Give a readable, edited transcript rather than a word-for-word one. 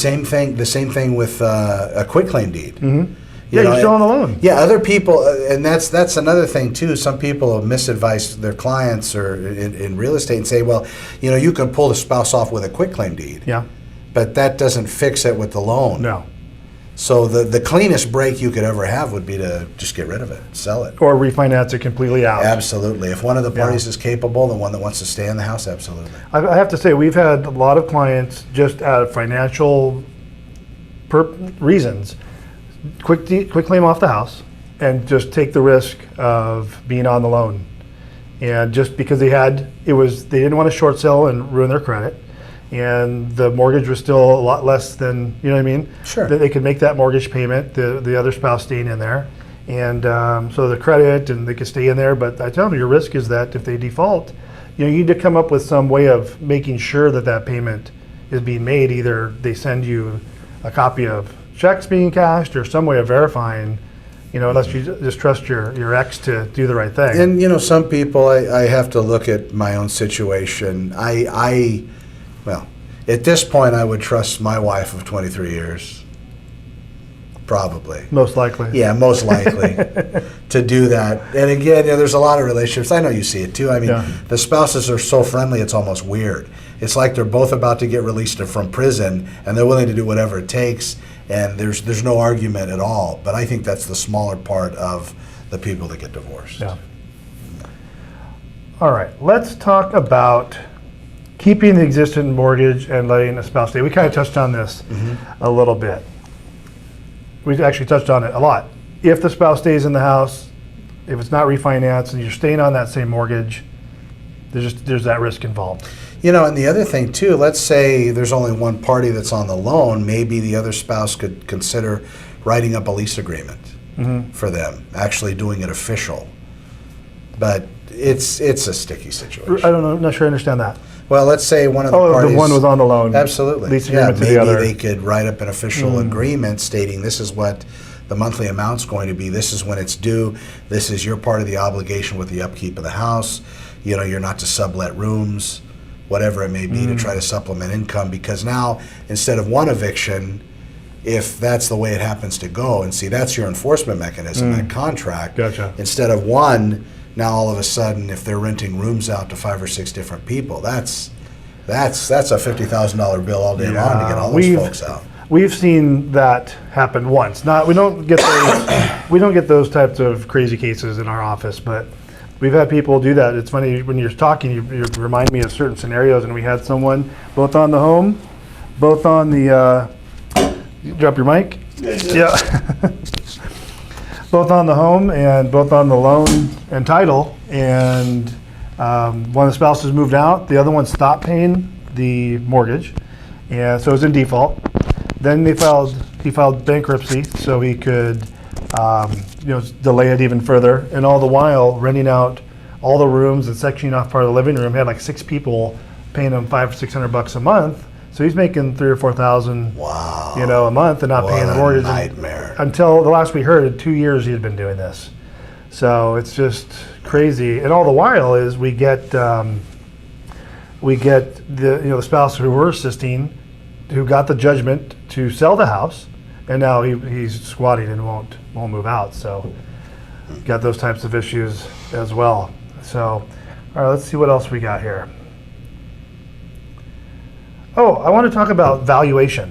same thing. The same thing with a quitclaim deed. Mm-hmm. You're still on the loan. Yeah, other people, and that's another thing too. Some people misadvise their clients or in real estate and say, well, you could pull the spouse off with a quitclaim deed. Yeah. But that doesn't fix it with the loan. No. So the cleanest break you could ever have would be to just get rid of it, sell it. Or refinance it completely out. Absolutely. If one of the parties is capable, the one that wants to stay in the house, absolutely. I have to say, we've had a lot of clients just out of financial reasons quick claim off the house and just take the risk of being on the loan. And just because they didn't want to short sell and ruin their credit. And the mortgage was still a lot less than, you know what I mean? Sure. That they could make that mortgage payment, the other spouse staying in there. And so the credit, and they could stay in there. But I tell them, your risk is that if they default, you need to come up with some way of making sure that payment is being made. Either they send you a copy of checks being cashed or some way of verifying, unless you just trust your ex to do the right thing. And, some people, I have to look at my own situation. Well, at this point, I would trust my wife of 23 years. Probably. Most likely. Yeah, most likely to do that. And again, there's a lot of relationships. I know you see it too. I mean, the spouses are so friendly, it's almost weird. It's like they're both about to get released from prison, and they're willing to do whatever it takes, and there's no argument at all. But I think that's the smaller part of the people that get divorced. Yeah. All right, let's talk about keeping the existing mortgage and letting a spouse stay. We kind of touched on this a little bit. We actually touched on it a lot. If the spouse stays in the house, if it's not refinanced and you're staying on that same mortgage, there's that risk involved. And the other thing too, let's say there's only one party that's on the loan, maybe the other spouse could consider writing up a lease agreement for them, actually doing it official. But it's a sticky situation. I don't know, I'm not sure I understand that. Well, let's say one of the parties... the one was on the loan. Absolutely. Lease agreement to the other. Maybe they could write up an official agreement stating this is what the monthly amount's going to be, this is when it's due, this is your part of the obligation with the upkeep of the house, you're not to sublet rooms, whatever it may be, to try to supplement income, because now, instead of one eviction, if that's the way it happens to go, and see, that's your enforcement mechanism, that contract. Gotcha. Instead of one, now all of a sudden, if they're renting rooms out to 5 or 6 different people, that's a $50,000 bill all day long to get all those folks out. We've seen that happen once. We don't get those types of crazy cases in our office, but we've had people do that. It's funny when you're talking, you remind me of certain scenarios, and we had someone both on the home, both on the. Drop your mic. Yeah. Both on the home and both on the loan and title, and one of the spouses moved out, the other one stopped paying the mortgage, and so it was in default. Then he filed bankruptcy so he could delay it even further, and all the while renting out all the rooms and sectioning off part of the living room. He had like 6 people paying him $500 or $600 a month. So he's making $3,000 or $4,000, a month, and not paying the mortgage. Nightmare. Until the last we heard, in 2 years he had been doing this. So it's just crazy. And all the while is we get the spouse who we're assisting, who got the judgment to sell the house, and now he's squatting and won't move out. So got those types of issues as well. So all right, let's see what else we got here. Oh, I want to talk about valuation.